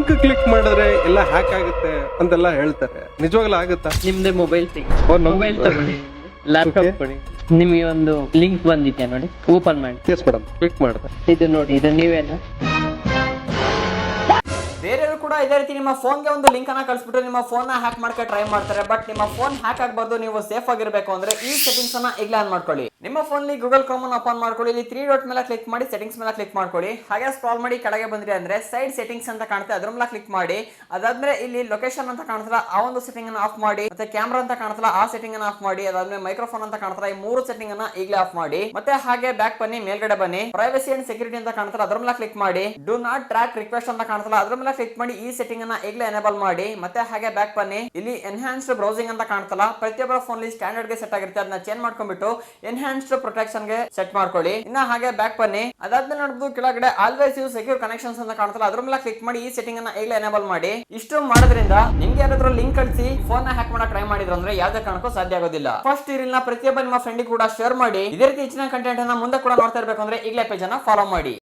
Link click ಮಾಡಿದ್ರೆ ಎಲ್ಲ hack ಆಗುತ್ತೆ ಅಂತೆಲ್ಲ ಹೇಳ್ತಾರೆ, ನಿಜವಾಗ್ಲೂ ಆಗುತ್ತಾ? ನಿಮ್ದೇ ಮೊಬೈಲ್ ಮೊಬೈಲ್ ತಗೊಳ್ಳಿ, ಲ್ಯಾಪ್ಟಾಪ್ ಕೊಡಿ, ನಿಮಗೆ ಒಂದು ಲಿಂಕ್ ಬಂದಿದ್ಯಾ ನೋಡಿ, ಓಪನ್ ಮಾಡಿ. ಎಸ್ ಮೇಡಮ್, ಕ್ಲಿಕ್ ಮಾಡಿದೆ. ಇದು ನೋಡಿ, ಇದು ನೀವೇನಾ? ಬೇರೆಯವರು ಕೂಡ ಇದೇ ರೀತಿ ನಿಮ್ಮ ಫೋನ್ಗೆ ಒಂದು ಲಿಂಕ್ ಅನ್ನ ಕಳಿಸ್ಬಿಟ್ಟು ನಿಮ್ಮ ಫೋನ್ ನ ಹ್ಯಾಕ್ ಮಾಡಕ್ಕೆ ಟ್ರೈ ಮಾಡ್ತಾರೆ. ಬಟ್ ನಿಮ್ಮ ಫೋನ್ ಹ್ಯಾಕ್ ಆಗಬಾರ್ದು, ನೀವು ಸೇಫ್ ಆಗಿರಬೇಕು ಅಂದ್ರೆ ಈ ಸೆಟ್ಟಿಂಗ್ಸ್ ಅನ್ನ ಈಗಲೇ ಆನ್ ಮಾಡ್ಕೊಳ್ಳಿ. ನಿಮ್ಮ ಫೋನ್ ಲಿ ಗೂಗಲ್ ಕ್ರೋಮ್ ಅನ್ನು ಓಪನ್ ಮಾಡ್ಕೊಳ್ಳಿ. ಇಲ್ಲಿ 3 ಡಾಟ್ ಮೇಲೆ ಕ್ಲಿಕ್ ಮಾಡಿ ಸೆಟ್ಟಿಂಗ್ಸ್ ಮೇಲೆ ಕ್ಲಿಕ್ ಮಾಡ್ಕೊಳ್ಳಿ. ಹಾಗೆ ಸ್ಕ್ರಾಲ್ ಮಾಡಿ ಕೆಳಗೆ ಬಂದ್ರಿ ಅಂದ್ರೆ ಸೈಡ್ ಸೆಟ್ಟಿಂಗ್ಸ್ ಅಂತ ಕಾಣುತ್ತೆ, ಅದ್ರ ಮೇಲೆ ಕ್ಲಿಕ್ ಮಾಡಿ. ಅದಾದ್ಮೇಲೆ ಇಲ್ಲಿ ಲೊಕೇಶನ್ ಅಂತ ಕಾಣ್ತಲ್ಲ ಆ ಒಂದು ಸೆಟ್ಟಿಂಗ್ ಅನ್ನ ಆಫ್ ಮಾಡಿ. ಮತ್ತೆ ಕ್ಯಾಮ್ರಾ ಅಂತ ಕಾಣ್ತಲ್ಲ ಆ ಸೆಟ್ಟಿಂಗ್ ಅನ್ನ ಆಫ್ ಮಾಡಿ. ಅದಾದ್ಮೇಲೆ ಮೈಕ್ರೋಫೋನ್ ಅಂತ ಕಾಣ್ತಲ್ಲ ಈ 3 ಸೆಟ್ಟಿಂಗ್ ಅನ್ನ ಈಗಲೇ ಆಫ್ ಮಾಡಿ. ಮತ್ತೆ ಹಾಗೆ ಬ್ಯಾಕ್ ಬನ್ನಿ, ಮೇಲ್ಗಡೆ ಬನ್ನಿ, ಪ್ರೈವಸಿ ಅಂಡ್ ಸೆಕ್ಯೂರಿಟಿ ಅಂತ ಕಾಣ್ತಲ್ಲ ಅದ್ರ ಮೇಲೆ ಕ್ಲಿಕ್ ಮಾಡಿ. ಡು ನಾಟ್ ಟ್ರ್ಯಾಕ್ ರಿಕ್ವೆಸ್ಟ್ ಅಂತ ಕಾಣ್ತಲ್ಲ ಅದ್ರ ಮೇಲೆ ಕ್ಲಿಕ್ ಮಾಡಿ ಈ ಸೆಟ್ಟಿಂಗ್ ಅನ್ನ ಈಗಲೇ ಎನೇಬಲ್ ಮಾಡಿ. ಮತ್ತೆ ಹಾಗೆ ಬ್ಯಾಕ್ ಬನ್ನಿ, ಇಲ್ಲಿ ಎನ್ಹಾನ್ಸ್ಡ್ ಬ್ರೌಸಿಂಗ್ ಅಂತ ಕಾಣ್ತಲ್ಲ ಪ್ರತಿಯೊಬ್ಬರ ಫೋನ್ ಸ್ಟ್ಯಾಂಡರ್ಡ್ ಗೆ ಸೆಟ್ ಆಗಿರುತ್ತೆ, ಅದನ್ನ ಚೇಂಜ್ ಮಾಡ್ಕೊಂಡ್ಬಿಟ್ಟು ಎನ್ಹಾನ್ಸ್ಡ್ ಪ್ರೊಟೆಕ್ಷನ್ ಗೆ ಸೆಟ್ ಮಾಡ್ಕೊಳ್ಳಿ. ಇನ್ನ ಹಾಗೆ ಬ್ಯಾಕ್ ಬನ್ನಿ, ಅದಾದ್ಮೇಲೆ ನೋಡಬಹುದು ಕೆಳಗಡೆ ಆಲ್ವೇಸ್ ಯೂಸ್ ಸೆಕ್ಯೂರ್ ಕನೆಕ್ಷನ್ಸ್ ಅಂತ ಕಾಣ್ತಲ್ಲ ಅದ್ರ ಮೇಲೆ ಕ್ಲಿಕ್ ಮಾಡಿ ಈ ಸೆಟ್ಟಿಂಗ್ ಅನ್ನ ಈಗಲೇ ಎನೇಬಲ್ ಮಾಡಿ. ಇಷ್ಟು ಮಾಡೋದ್ರಿಂದ ನಿಮ್ಗೆ ಯಾರಾದ್ರೂ ಲಿಂಕ್ ಕಳಿಸಿ ಫೋನ್ ನ ಹ್ಯಾಕ್ ಮಾಡಕ್ ಟ್ರೈ ಮಾಡಿದ್ರು ಅಂದ್ರೆ ಯಾವ್ದೇ ಕಾರಣಕ್ಕೂ ಸಾಧ್ಯ ಆಗೋದಿಲ್ಲ. ಫಸ್ಟ್ ಈ ರೀಲ್ ನ ಪ್ರತಿಯೊಬ್ಬ ನಿಮ್ಮ ಫ್ರೆಂಡ್ ಕೂಡ ಶೇರ್ ಮಾಡಿ. ಇದೇ ರೀತಿ ಹೆಚ್ಚಿನ ಕಂಟೆಂಟ್ ಅನ್ನ ಮುಂದೆ ಕೂಡ ನೋಡ್ತಾ ಇರಬೇಕು ಅಂದ್ರೆ ಈಗಲೇ ಪೇಜ್ ಅನ್ನ ಫಾಲೋ ಮಾಡಿ.